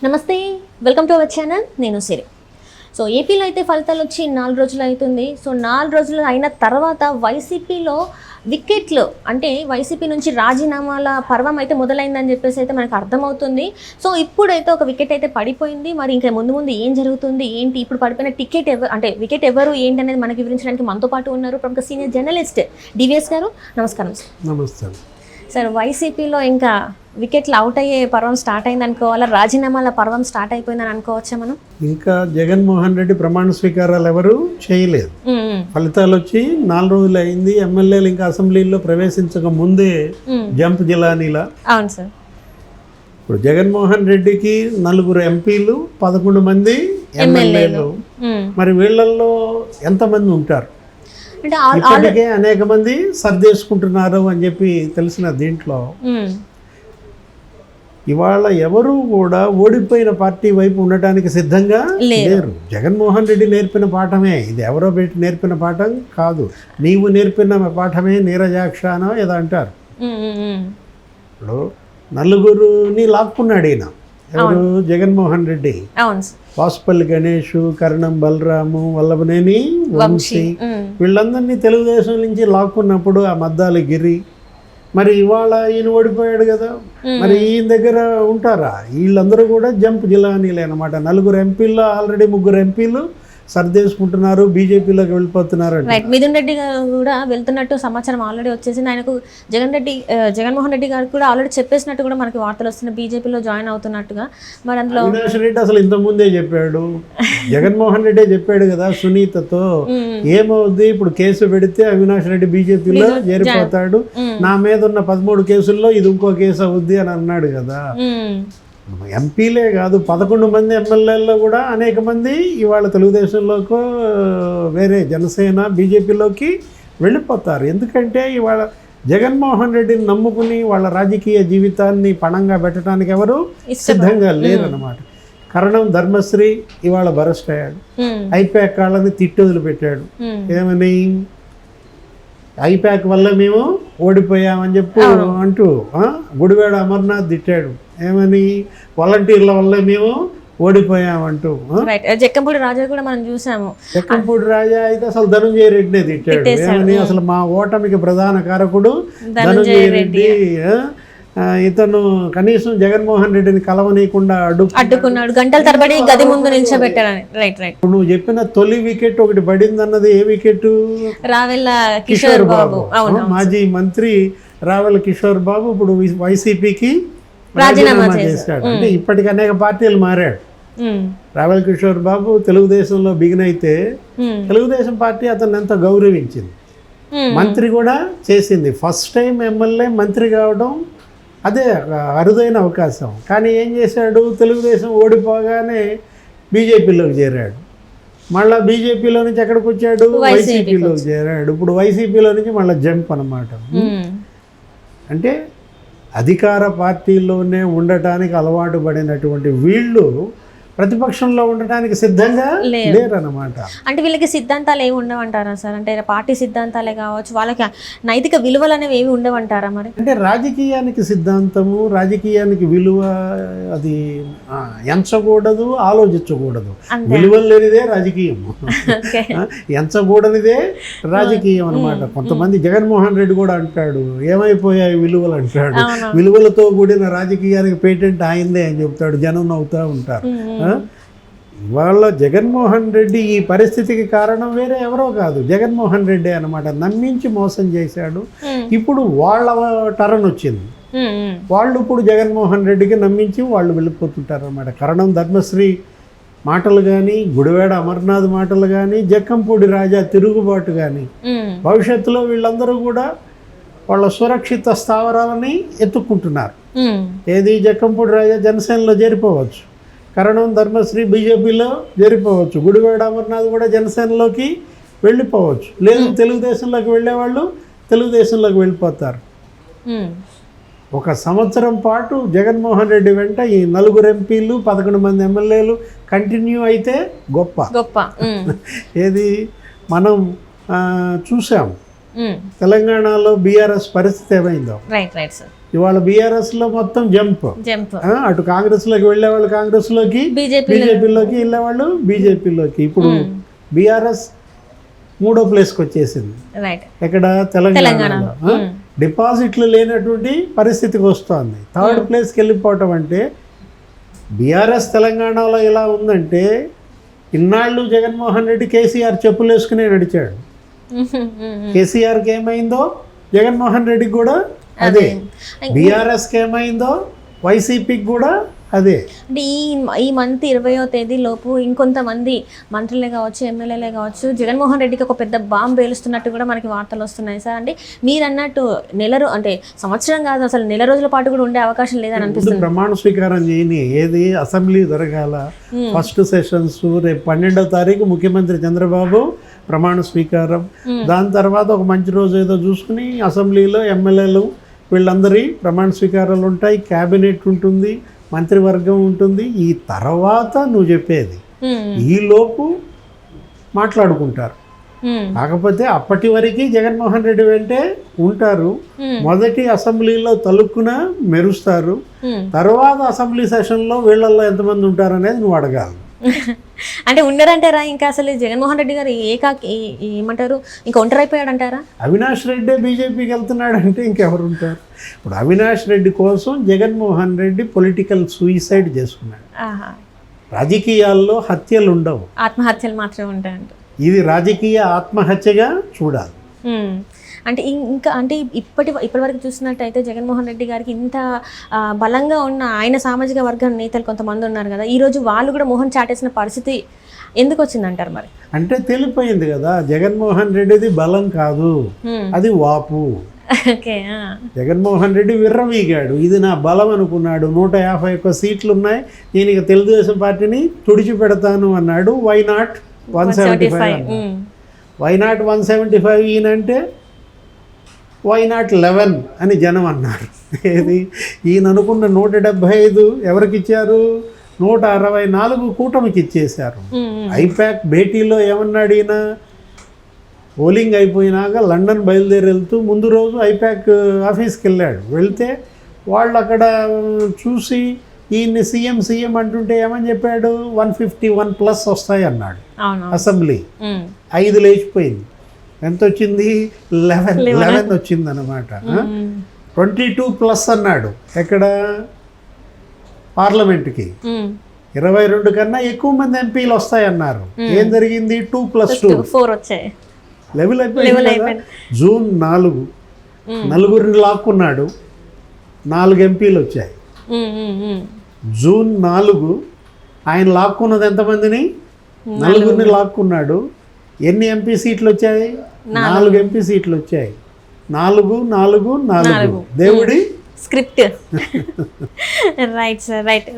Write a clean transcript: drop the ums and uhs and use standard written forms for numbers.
నమస్తే, welcome to our channel. నేను సిరి. So ఏపీలో అయితే ఫలితాలు వచ్చి 4 రోజులు అవుతుంది. సో 4 రోజులు అయిన తర్వాత వైసీపీలో వికెట్లు అంటే వైసీపీ నుంచి రాజీనామాల పర్వం అయితే మొదలైందని చెప్పేసి అయితే మనకు అర్థమవుతుంది. సో ఇప్పుడైతే ఒక వికెట్ అయితే పడిపోయింది. మరి ఇంకా ముందు ముందు ఏం జరుగుతుంది ఏంటి, ఇప్పుడు పడిపోయిన టికెట్ ఎవరు అంటే వికెట్ ఎవరు ఏంటి అనేది మనకి వివరించడానికి మనతో పాటు ఉన్నారు ప్రముఖ సీనియర్ జర్నలిస్ట్ డివిఎస్ గారు. నమస్కారం సార్. నమస్తే సార్, వైసీపీలో ఇంకా వికెట్లు అవుట్ అయ్యే పర్వం స్టార్ట్ అయింది అనుకోవాలా, రాజీనామాల పర్వం స్టార్ట్ అయిపోయిందని అనుకోవచ్చా మనం? ఇంకా జగన్మోహన్ రెడ్డి ప్రమాణ స్వీకారాలు ఎవరు చేయలేదు. ఫలితాలు వచ్చి 4 రోజులు అయింది. ఎమ్మెల్యేలు ఇంకా అసెంబ్లీలో ప్రవేశించక ముందే జంప్ జిలానీలా. అవును సార్. ఇప్పుడు జగన్మోహన్ రెడ్డికి 4 ఎంపీలు, 11 మంది ఎమ్మెల్యేలు. మరి వీళ్ళల్లో ఎంతమంది ఉంటారు? ఇప్పటికే అనేక మంది సర్దేసుకుంటున్నారు అని చెప్పి తెలిసిన దీంట్లో ఇవాళ ఎవరు కూడా ఓడిపోయిన పార్టీ వైపు ఉండటానికి సిద్ధంగా లేరు. జగన్మోహన్ రెడ్డి నేర్పిన పాఠమే ఇది, ఎవరో పెట్టి నేర్పిన పాఠం కాదు. నీవు నేర్పిన పాఠమే నీరజాక్షానో ఏదో అంటారు. ఇప్పుడు 4 లాక్కున్నాడు ఈయన. ఎవరు? జగన్మోహన్ రెడ్డి. వాసుపల్లి గణేష్, కరణం బలరాము, వల్లభనేని వంశీ, వీళ్ళందరినీ తెలుగుదేశం నుంచి లాక్కున్నప్పుడు ఆ మద్దాలి గిరి. మరి ఇవాళ ఈయన ఓడిపోయాడు కదా, మరి ఈయన దగ్గర ఉంటారా? వీళ్ళందరూ కూడా జంప్ జిలానీలే అనమాట. 4 ఎంపీల్లో ఆల్రెడీ 3 ఎంపీలు సర్దేసుకుంటున్నారు, బీజేపీలోకి వెళ్ళిపోతున్నారు. మిథున్ రెడ్డి గారు కూడా వెళ్తున్నట్టు సమాచారం ఆల్రెడీ వచ్చేసింది. ఆయనకు జగన్మోహన్ రెడ్డి గారు కూడా ఆల్రెడీ చెప్పేసినట్టు కూడా మనకి వార్తలు వస్తున్నాయి, బీజేపీలో జాయిన్ అవుతున్నట్టుగా. మరి అందులో అవినాష్ రెడ్డి అసలు ఇంత ముందే చెప్పాడు. జగన్మోహన్ రెడ్డి చెప్పాడు కదా సునీతతో, ఏమవుద్ది ఇప్పుడు కేసు పెడితే అవినాష్ రెడ్డి బీజేపీలో చేరిపోతాడు, నా మీద ఉన్న 13 కేసుల్లో ఇది ఇంకో కేసు అవుద్ది అని అన్నాడు కదా. ఎంపీలే కాదు, 11 మంది ఎమ్మెల్యేల్లో కూడా అనేక మంది ఇవాళ తెలుగుదేశంలోకి, వేరే జనసేన, బీజేపీలోకి వెళ్ళిపోతారు. ఎందుకంటే ఇవాళ జగన్మోహన్ రెడ్డిని నమ్ముకుని వాళ్ళ రాజకీయ జీవితాన్ని పణంగా పెట్టడానికి ఎవరు సిద్ధంగా లేరన్నమాట. కరణం ధర్మశ్రీ ఇవాళ బరెస్ట్ అయ్యాడు. ఐపాక్ వాళ్ళని తిట్టి వదిలిపెట్టాడు. ఏమని? ఐపాక్ వల్ల మేము ఓడిపోయామని చెప్పు అంటూ గుడివాడ అమర్నాథ్ తిట్టాడు. ఏమని? వాలంటీర్ల వల్ల మేము ఓడిపోయామంటూ. జక్కంపూడి రాజా కూడా మనం చూసాము. జక్కంపూడి రాజా అయితే అసలు ధనంజయ రెడ్డినే తిట్టాడు. ఏమని? అసలు మా ఓటమికి ప్రధాన కారకుడు ధనంజయ రెడ్డి, ఇతను కనీసం జగన్మోహన్ రెడ్డిని కలవనీయకుండా అడ్డుకున్నాడు, గంటల తరబడి గది ముందు నిల్చోబెట్టాడని. నువ్వు చెప్పిన తొలి వికెట్ ఒకటి పడింది అన్నది ఏ వికెట్? రావెల కిషోర్ బాబు, మాజీ మంత్రి రావెల కిషోర్ బాబు ఇప్పుడు వైసీపీకి రాజీనామా చేశాడు. అంటే ఇప్పటికి అనేక పార్టీలు మారాడు. రావెల కిషోర్ బాబు తెలుగుదేశంలో బిగిన్ అయితే తెలుగుదేశం పార్టీ అతన్ని ఎంత గౌరవించింది, మంత్రి కూడా చేసింది. ఫస్ట్ టైం ఎమ్మెల్యే మంత్రి కావడం అదే అరుదైన అవకాశం. కానీ ఏం చేశాడు? తెలుగుదేశం ఓడిపోగానే బీజేపీలోకి చేరాడు. మళ్ళీ బీజేపీలో నుంచి ఎక్కడికి వచ్చాడు? వైసీపీలోకి చేరాడు. ఇప్పుడు వైసీపీలో నుంచి మళ్ళీ జంప్ అన్నమాట. అంటే అధికార పార్టీలోనే ఉండటానికి అలవాటు పడినటువంటి వీళ్ళు ప్రతిపక్షంలో ఉండటానికి సిద్ధంగా లేరన్నమాట. అంటే వీళ్ళకి సిద్ధాంతాలు ఏమి ఉండవంటారా సార్? అంటే పార్టీ సిద్ధాంతాలే కావచ్చు, వాళ్ళకి నైతిక విలువలు అనేవి ఏమి ఉండవంటారా? మరి అంటే రాజకీయానికి సిద్ధాంతము, రాజకీయానికి విలువ అది ఎంచకూడదు, ఆలోచించకూడదు. విలువలు లేనిదే రాజకీయం, ఎంచకూడనిదే రాజకీయం అనమాట. కొంతమంది జగన్మోహన్ రెడ్డి కూడా అంటాడు, ఏమైపోయాయి విలువలు అంటాడు. విలువలతో కూడిన రాజకీయానికి పేటెంట్ ఆయిందే అని చెప్తాడు. జనం నవ్వుతూ ఉంటారు. వాళ్ళ జగన్మోహన్ రెడ్డి ఈ పరిస్థితికి కారణం వేరే ఎవరో కాదు, జగన్మోహన్ రెడ్డి అనమాట. నమ్మించి మోసం చేశాడు. ఇప్పుడు వాళ్ళ టర్న్ వచ్చింది. వాళ్ళు ఇప్పుడు జగన్మోహన్ రెడ్డికి నమ్మించి వాళ్ళు వెళ్ళిపోతుంటారు అనమాట. కరణం ధర్మశ్రీ మాటలు కానీ, గుడివాడ అమర్నాథ్ మాటలు కానీ, జక్కంపూడి రాజా తిరుగుబాటు కానీ, భవిష్యత్తులో వీళ్ళందరూ కూడా వాళ్ళ సురక్షిత స్థావరాలని ఎత్తుక్కుంటున్నారు. ఏది? జక్కంపూడి రాజా జనసేనలో చేరిపోవచ్చు, కరణం ధర్మశ్రీ బీజేపీలో చేరిపోవచ్చు, గుడివాడ అమర్నాథ్ కూడా జనసేనలోకి వెళ్ళిపోవచ్చు. లేదు తెలుగుదేశంలోకి వెళ్ళేవాళ్ళు తెలుగుదేశంలోకి వెళ్ళిపోతారు. 1 సంవత్సరం పాటు జగన్మోహన్ రెడ్డి వెంట ఈ 4 ఎంపీలు, 11 మంది ఎమ్మెల్యేలు కంటిన్యూ అయితే గొప్ప. ఏది మనం చూసాం తెలంగాణలో బీఆర్ఎస్ పరిస్థితి ఏమైందో. ఇవాళ బీఆర్ఎస్లో మొత్తం జంప్. అటు కాంగ్రెస్లోకి వెళ్ళేవాళ్ళు కాంగ్రెస్లోకి, బీజేపీలోకి వెళ్ళేవాళ్ళు బీజేపీలోకి. ఇప్పుడు బీఆర్ఎస్ 3వ ప్లేస్కి వచ్చేసింది. ఎక్కడ? తెలంగాణలో. డిపాజిట్లు లేనటువంటి పరిస్థితికి వస్తుంది. 3rd ప్లేస్కి వెళ్ళిపోవటం అంటే బీఆర్ఎస్ తెలంగాణలో ఎలా ఉందంటే ఇన్నాళ్ళు జగన్మోహన్ రెడ్డి కేసీఆర్ చెప్పులు వేసుకునే నడిచాడు. కేసీఆర్కి ఏమైందో జగన్మోహన్ రెడ్డికి కూడా అదే, బీఆర్ఎస్కి ఏమైందో వైసీపీకి కూడా అదే. అంటే ఈ మంత్ 20వ తేదీ లోపు ఇంకొంతమంది మంత్రులే కావచ్చు, ఎమ్మెల్యేలే కావచ్చు, జగన్మోహన్ రెడ్డికి ఒక పెద్ద బాంబు పేలుస్తున్నట్టు కూడా మనకి వార్తలు వస్తున్నాయి సార్. అంటే మీరు అన్నట్టు అంటే సంవత్సరం కాదు, అసలు నెల రోజుల పాటు కూడా ఉండే అవకాశం లేదని అనిపిస్తుంది. ప్రమాణ స్వీకారం చేయని ఏది అసెంబ్లీ జరగాల, ఫస్ట్ సెషన్స్ రేపు 12వ తారీఖు ముఖ్యమంత్రి చంద్రబాబు ప్రమాణ స్వీకారం. దాని తర్వాత ఒక మంచి రోజు ఏదో చూసుకుని అసెంబ్లీలో ఎమ్మెల్యేలు వీళ్ళందరి ప్రమాణ స్వీకారాలు ఉంటాయి, క్యాబినెట్ ఉంటుంది, మంత్రివర్గం ఉంటుంది. ఈ తర్వాత నువ్వు చెప్పేది ఈలోపు మాట్లాడుకుంటారు. కాకపోతే అప్పటి వరకు జగన్మోహన్ రెడ్డి వెంటే ఉంటారు. మొదటి అసెంబ్లీలో తలుక్కున మెరుస్తారు, తర్వాత అసెంబ్లీ సెషన్లో వీళ్ళల్లో ఎంతమంది ఉంటారు అనేది నువ్వు అడగాలి. అంటే ఉండరంటారా? ఇంకా అసలు జగన్మోహన్ రెడ్డి గారు ఏమంటారు, ఇంకా ఒంటరైపోయాడంటారా? అవినాష్ రెడ్డి బీజేపీకి వెళ్తున్నాడు అంటే ఇంకెవరు ఉంటారు? ఇప్పుడు అవినాష్ రెడ్డి కోసం జగన్మోహన్ రెడ్డి పొలిటికల్ సూయిసైడ్ చేసుకున్నాడు. రాజకీయాల్లో హత్యలు ఉండవు, ఆత్మహత్యలు మాత్రమే ఉంటాయంట. ఇది రాజకీయ ఆత్మహత్యగా చూడాలి. అంటే ఇంకా అంటే ఇప్పటి వరకు చూసినట్టయితే జగన్మోహన్ రెడ్డి గారికి ఇంత బలంగా ఉన్న ఆయన సామాజిక వర్గం నేతలు కొంతమంది ఉన్నారు కదా, ఈరోజు వాళ్ళు కూడా మోహన్ చాటేసిన పరిస్థితి ఎందుకు వచ్చిందంటారు మరి? అంటే తెలిపోయింది కదా, జగన్మోహన్ రెడ్డిది బలం కాదు, అది వాపు. జగన్మోహన్ రెడ్డి విర్రవీగాడు, ఇది నా బలం అనుకున్నాడు. 151 సీట్లు ఉన్నాయి, నేను ఇక తెలుగుదేశం పార్టీని తుడిచిపెడతాను అన్నాడు. వైనాట్ 175, వైనాట్ 175 ఈయనంటే వైనాట్ 11 అని జనం అన్నారు. ఏది ఈయన అనుకున్న 175 ఎవరికి ఇచ్చారు? 164 కూటమికి ఇచ్చేశారు. ఐపాక్ భేటీలో ఏమన్నాడు ఈయన? పోలింగ్ అయిపోయినాక లండన్ బయలుదేరి వెళ్తూ ముందు రోజు ఐపాక్ ఆఫీస్కి వెళ్ళాడు. వెళ్తే వాళ్ళు అక్కడ చూసి ఈయన్ని సీఎం అంటుంటే ఏమని చెప్పాడు? 151+ వస్తాయి అన్నాడు. అసెంబ్లీ 5 లేచిపోయింది. ఎంత వచ్చింది? 11 వచ్చింది అనమాట. 22+ అన్నాడు ఎక్కడ? పార్లమెంట్కి. 22 కన్నా ఎక్కువ మంది ఎంపీలు వస్తాయన్నారు. ఏం జరిగింది? 2+2 4 వచ్చాయి. లెవెల్ అయిపోయింది. జూన్ 4 నలుగురిని లాక్కున్నాడు, 4 ఎంపీలు వచ్చాయి. జూన్ 4 ఆయన లాక్కున్నది ఎంతమందిని? 4 లాక్కున్నాడు. ఎన్ని ఎంపీ సీట్లు వచ్చాయి? 4 ఎంపీ సీట్లు వచ్చాయి. 4 దేవుడి స్క్రిప్ట్. Right sir, right.